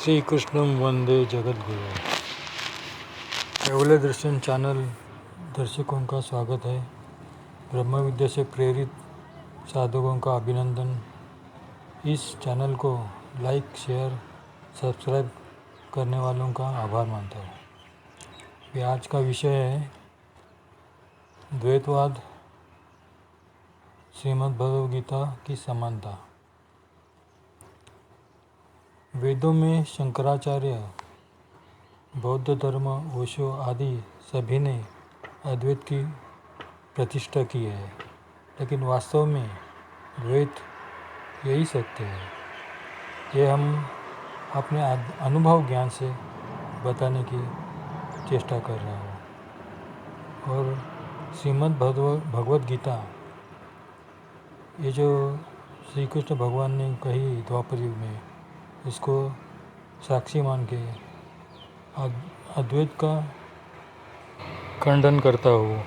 श्री कृष्णम वंदे जगद्गुरु। केवल दर्शन चैनल दर्शकों का स्वागत है। ब्रह्म विद्या से प्रेरित साधकों का अभिनंदन। इस चैनल को लाइक, शेयर, सब्सक्राइब करने वालों का आभार मानता हूँ। आज का विषय है द्वैतवाद, श्रीमद् भगवद गीता की समानता। वेदों में शंकराचार्य, बौद्ध धर्म, ओशो आदि सभी ने अद्वैत की प्रतिष्ठा की है, लेकिन वास्तव में द्वैत यही सत्य है। ये हम अपने अनुभव ज्ञान से बताने की चेष्टा कर रहे हैं। और श्रीमद् भगवद गीता, ये जो श्री कृष्ण भगवान ने कही द्वापर युग में, इसको साक्षी मान के अद्वैत का खंडन करता हूँ।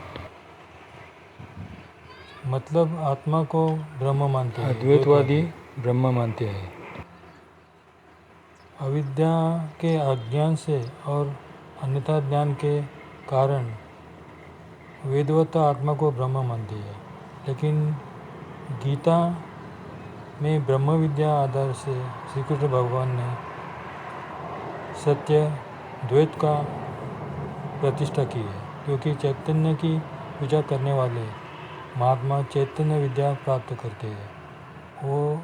मतलब आत्मा को ब्रह्म मानते हैं, अद्वैतवादी ब्रह्म मानते हैं। अविद्या के अज्ञान से और अन्यथा ज्ञान के कारण वेदवत्ता आत्मा को ब्रह्म मानती है, लेकिन गीता में ब्रह्म विद्या आधार से श्री कृष्ण भगवान ने सत्य द्वैत का प्रतिष्ठा की है, क्योंकि चैतन्य की पूजा करने वाले महात्मा चैतन्य विद्या प्राप्त करते हैं। वो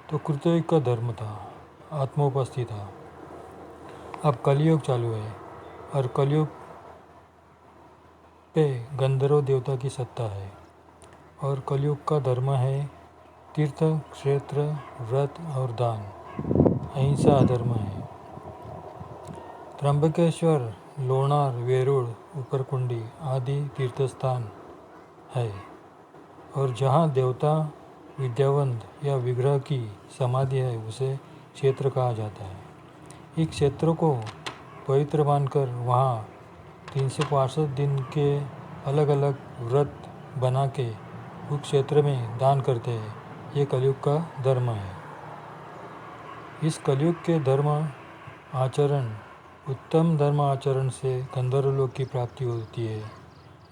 तो कृतयुग का धर्म था, आत्मोपस्थिति था। अब कलयुग चालू है और कलयुग पे गंधर्व देवता की सत्ता है, और कलयुग का धर्म है तीर्थ क्षेत्र, व्रत और दान। अहिंसा अधर्म है। त्र्यंबकेश्वर, लोणार, वेरूळ, ऊपरकुंडी आदि तीर्थस्थान है, और जहाँ देवता, विद्यावंत या विग्रह की समाधि है उसे क्षेत्र कहा जाता है। इस क्षेत्र को पवित्र मानकर वहाँ 365 दिन के अलग अलग व्रत बना के उस क्षेत्र में दान करते हैं। ये कलयुग का धर्म है। इस कलयुग के धर्म आचरण, उत्तम धर्म आचरण से गंधर्व लोक की प्राप्ति होती है,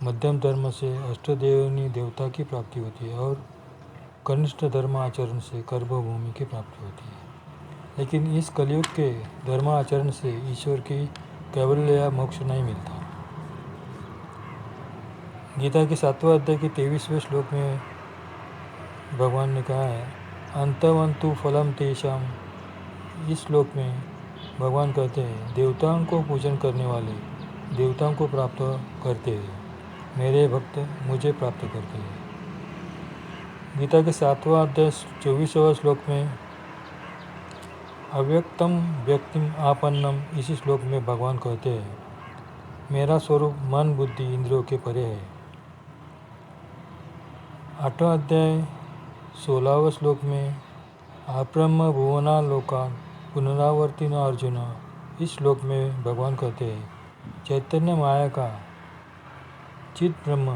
मध्यम धर्म से अष्टदेवनी देवता की प्राप्ति होती है, और कनिष्ठ धर्म आचरण से कर्मभूमि की प्राप्ति होती है। लेकिन इस कलयुग के धर्म आचरण से ईश्वर की कैवल्य या मोक्ष नहीं मिलता। गीता के 7वें अध्याय के 23वें श्लोक में भगवान ने कहा है, अंतवंतु फलम तेषाम। इस श्लोक में भगवान कहते हैं, देवताओं को पूजन करने वाले देवताओं को प्राप्त करते हैं, मेरे भक्त मुझे प्राप्त करते हैं। गीता के 7वां अध्याय 24वें श्लोक में अव्यक्तम व्यक्तिम आपन्नम, इसी श्लोक में भगवान कहते हैं, मेरा स्वरूप मन, बुद्धि, इंद्रियों के परे है। 8वां अध्याय 16वें श्लोक में अब्रह्म भुवना लोकान पुनरावर्तिन अर्जुन, इस श्लोक में भगवान कहते हैं, चैतन्य माया का चित ब्रह्म,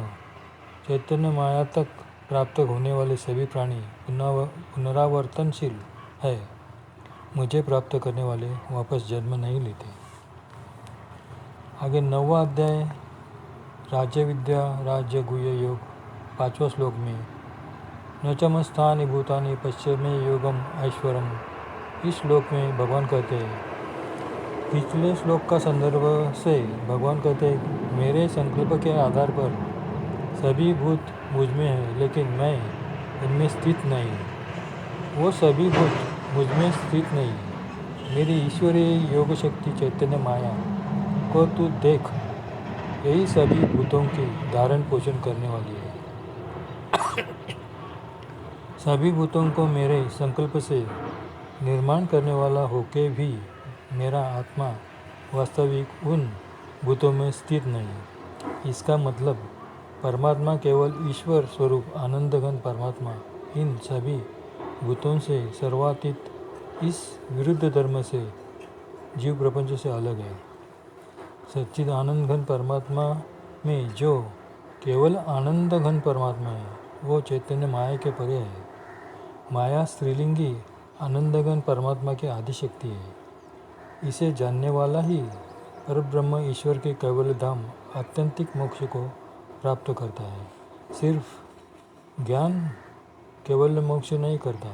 चैतन्य माया तक प्राप्त होने वाले सभी प्राणी पुनरावर्तनशील है, मुझे प्राप्त करने वाले वापस जन्म नहीं लेते। आगे 9वां अध्याय राज्य विद्या राज्य गुह्य योग 5वां श्लोक में न च मत्स्थानि भूतानि पश्य मे योगम ऐश्वरम, इस श्लोक में भगवान कहते हैं, पिछले श्लोक का संदर्भ से भगवान कहते हैं, मेरे संकल्प के आधार पर सभी भूत मुझ में है, लेकिन मैं उनमें स्थित नहीं। वो सभी भूत मुझ में स्थित नहीं। मेरी ईश्वरीय योग शक्ति चैतन्य माया को तू देख, यही सभी भूतों की धारण पोषण करने वाली है। सभी भूतों को मेरे संकल्प से निर्माण करने वाला होके भी मेरा आत्मा वास्तविक उन भूतों में स्थित नहीं। इसका मतलब परमात्मा केवल ईश्वर स्वरूप आनंदघन परमात्मा इन सभी भूतों से सर्वातीत, इस विरुद्ध धर्म से जीव प्रपंच से अलग है। सच्चिद आनंद घन परमात्मा में जो केवल आनंद घन परमात्मा है, वो चैतन्य माया के परे है। माया स्त्रीलिंगी आनंद घन परमात्मा की आदिशक्ति है। इसे जानने वाला ही परब्रह्म ईश्वर के कैवल्य धाम आत्यंतिक मोक्ष को प्राप्त करता है। सिर्फ ज्ञान कैवल्य मोक्ष नहीं करता,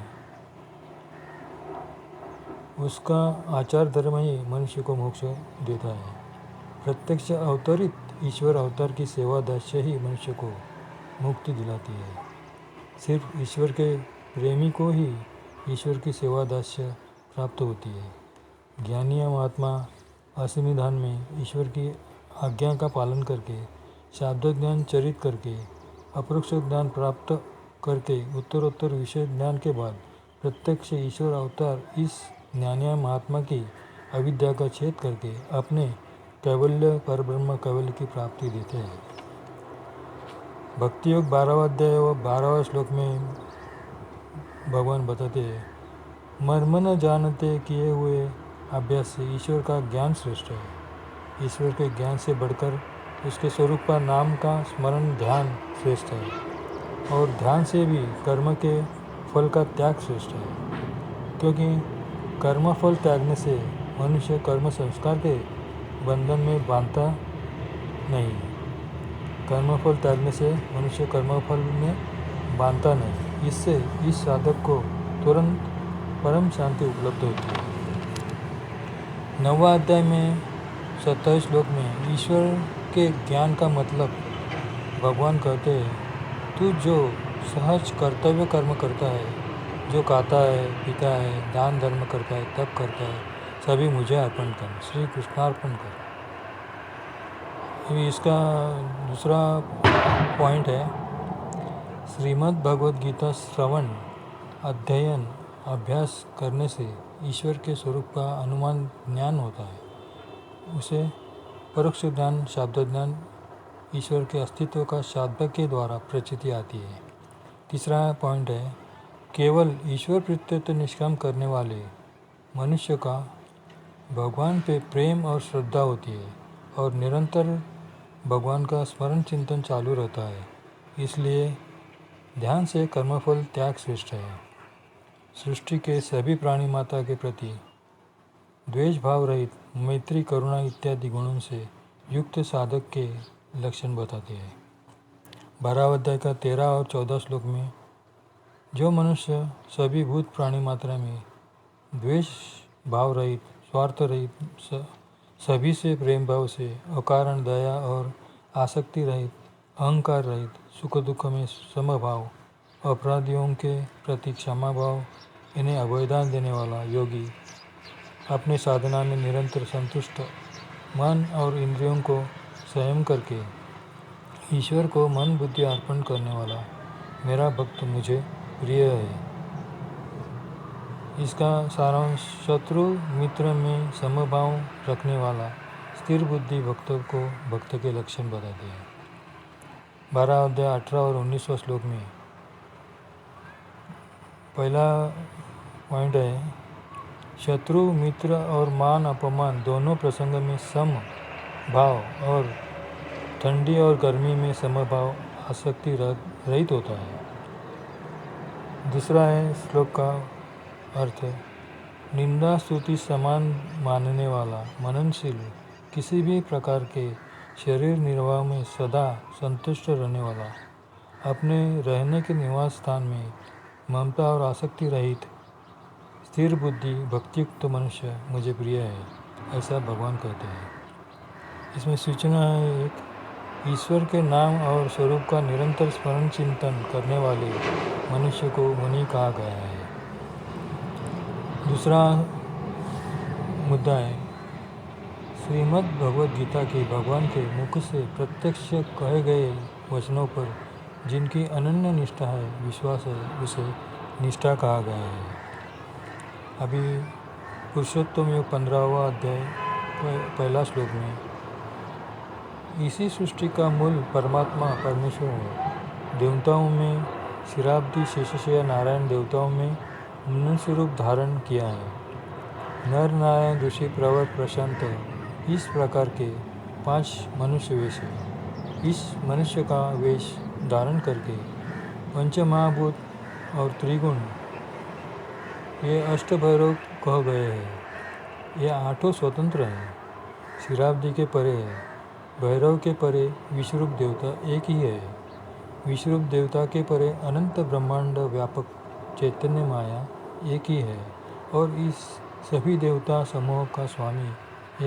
उसका आचार धर्म ही मनुष्य को मोक्ष देता है। प्रत्यक्ष अवतरित ईश्वर अवतार की सेवा दास्य ही मनुष्य को मुक्ति दिलाती है। सिर्फ ईश्वर के प्रेमी को ही ईश्वर की सेवा दास्य प्राप्त होती है। ज्ञानी या महात्मा असंविधान में ईश्वर की आज्ञा का पालन करके, शाब्द ज्ञान चरित करके, अपरोक्ष ज्ञान प्राप्त करके, उत्तरोत्तर विषय ज्ञान के बाद प्रत्यक्ष ईश्वर अवतार इस ज्ञानी महात्मा की अविद्या का छेद करके अपने कैवल्य परब्रह्म कैवल्य की प्राप्ति देते हैं। भक्ति योग 12वां अध्याय व 12वां श्लोक में भगवान बताते हैं, मर्म न जानते किए हुए अभ्यास से ईश्वर का ज्ञान श्रेष्ठ है। ईश्वर के ज्ञान से बढ़कर उसके स्वरूप का नाम का स्मरण ध्यान श्रेष्ठ है, और ध्यान से भी कर्म के फल का त्याग श्रेष्ठ है। क्योंकि कर्म फल त्यागने से मनुष्य कर्म संस्कार के बंधन में बांधता नहीं। कर्मफल त्यागने से मनुष्य कर्मफल में बांधता नहीं। इससे इस साधक को तुरंत परम शांति उपलब्ध होती है। 9वां अध्याय में 27 श्लोक में ईश्वर के ज्ञान का मतलब भगवान कहते हैं, तू जो सहज कर्तव्य कर्म करता है, जो खाता है, पीता है, दान धर्म करता है, तप करता है, सभी मुझे अर्पण कर, श्री कृष्णार्पण कर। अभी इसका दूसरा पॉइंट है, श्रीमद् भगवद गीता श्रवण, अध्ययन, अभ्यास करने से ईश्वर के स्वरूप का अनुमान ज्ञान होता है। उसे परोक्ष ज्ञान, शब्द ज्ञान, ईश्वर के अस्तित्व का शब्द के द्वारा प्रचिति आती है। तीसरा पॉइंट है, केवल ईश्वर प्रत्यय निष्काम करने वाले मनुष्य का भगवान पे प्रेम और श्रद्धा होती है और निरंतर भगवान का स्मरण चिंतन चालू रहता है। इसलिए ध्यान से कर्मफल त्याग श्रेष्ठ है। सृष्टि के सभी प्राणी माता के प्रति द्वेष भाव रहित मैत्री, करुणा इत्यादि गुणों से युक्त साधक के लक्षण बताते हैं। 12वें अध्याय का 13 और 14 श्लोक में जो मनुष्य सभी भूत प्राणी मात्रा में द्वेष भाव रहित, स्वार्थ रहित, सभी से प्रेम भाव से, अकारण दया और आसक्ति रहित, अहंकार रहित, सुख दुख में समभाव, अपराधियों के प्रति क्षमा भाव, इन्हें अभयदान देने वाला योगी अपने साधना में निरंतर संतुष्ट, मन और इंद्रियों को संयम करके ईश्वर को मन बुद्धि अर्पण करने वाला मेरा भक्त मुझे प्रिय है। इसका सारांश, शत्रु मित्र में समभाव रखने वाला स्थिर बुद्धि भक्त को भक्त के लक्षण बताते हैं। 12 अध्याय 18 और 19वां श्लोक में पहला पॉइंट है, शत्रु मित्र और मान अपमान दोनों प्रसंग में सम भाव और ठंडी और गर्मी में समभाव आसक्ति रहित होता है। दूसरा है श्लोक का अर्थ, निंदा स्तुति समान मानने वाला मननशील, किसी भी प्रकार के शरीर निर्वाह में सदा संतुष्ट रहने वाला, अपने रहने के निवास स्थान में ममता और आसक्ति रहित, स्थिर बुद्धि भक्तियुक्त मनुष्य मुझे प्रिय है, ऐसा भगवान कहते हैं। इसमें सूचना है, एक, ईश्वर के नाम और स्वरूप का निरंतर स्मरण चिंतन करने वाले मनुष्य को मुनि कहा गया है। दूसरा मुद्दा है, श्रीमद् भगवद गीता की भगवान के मुख से प्रत्यक्ष कहे गए वचनों पर जिनकी अनन्य निष्ठा है, विश्वास है, उसे निष्ठा कहा गया है। अभी पुरुषोत्तम योग 15वां अध्याय पहला श्लोक में, इसी सृष्टि का मूल परमात्मा परमेश्वर है। देवताओं में क्षीराब्दी शेषशय्या नारायण देवताओं में मनुष्य रूप धारण किया है। नर नारायण ऋषि प्रवर प्रशांत, इस प्रकार के 5 मनुष्य वेश है। इस मनुष्य का वेश धारण करके पंचमहाभूत और त्रिगुण ये अष्टभैरव कह गए हैं। ये आठों स्वतंत्र हैं, क्षीराब्दी के परे है। भैरव के परे विश्वरूप देवता एक ही है। विश्वरूप देवता के परे अनंत ब्रह्मांड व्यापक चैतन्य माया एक ही है और इस सभी देवता समूह का स्वामी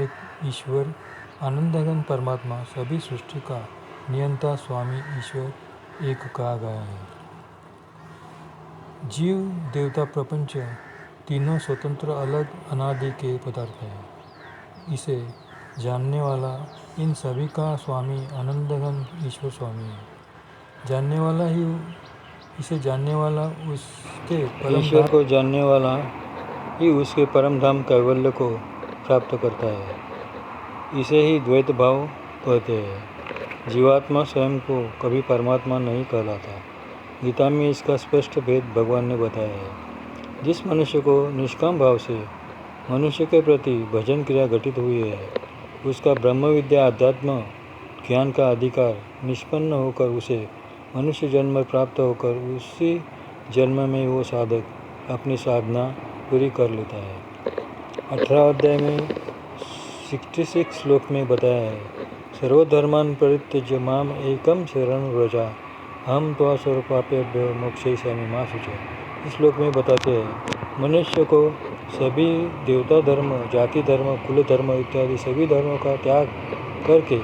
एक ईश्वर आनंदघन परमात्मा सभी सृष्टि का नियंता स्वामी ईश्वर एक कहा गया है। जीव देवता प्रपंच तीनों स्वतंत्र अलग अनादि के पदार्थ हैं। इसे जानने वाला इन सभी का स्वामी आनंदघन ईश्वर स्वामी है। इसे जानने वाला उसके परम ईश्वर को जानने वाला ही उसके परम धाम कैवल्य को प्राप्त करता है। इसे ही द्वैत भाव कहते हैं। जीवात्मा स्वयं को कभी परमात्मा नहीं कहलाता। गीता में इसका स्पष्ट भेद भगवान ने बताया है। जिस मनुष्य को निष्काम भाव से मनुष्य के प्रति भजन क्रिया घटित हुई है, उसका ब्रह्म विद्या अध्यात्म ज्ञान का अधिकार निष्पन्न होकर उसे मनुष्य जन्म प्राप्त होकर उसी जन्म में वो साधक अपनी साधना पूरी कर लेता है। 18 अध्याय में 66 श्लोक में बताया है, सर्वधर्मान् परित्यज्य माम एकम शरणं व्रज अहम त्वा सर्वपापेभ्यो मोक्षयिष्यामि मा शुचः। इस श्लोक में बताते हैं, मनुष्य को सभी देवता धर्म, जाति धर्म, कुल धर्म इत्यादि सभी धर्मों का त्याग करके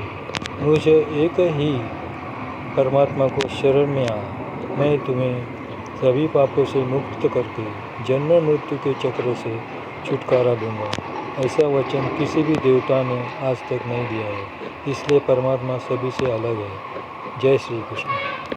मुझे एक ही परमात्मा को शरण में आ, मैं तुम्हें सभी पापों से मुक्त करके जन्म मृत्यु के चक्र से छुटकारा दूंगा। ऐसा वचन किसी भी देवता ने आज तक नहीं दिया है। इसलिए परमात्मा सभी से अलग है। जय श्री कृष्ण।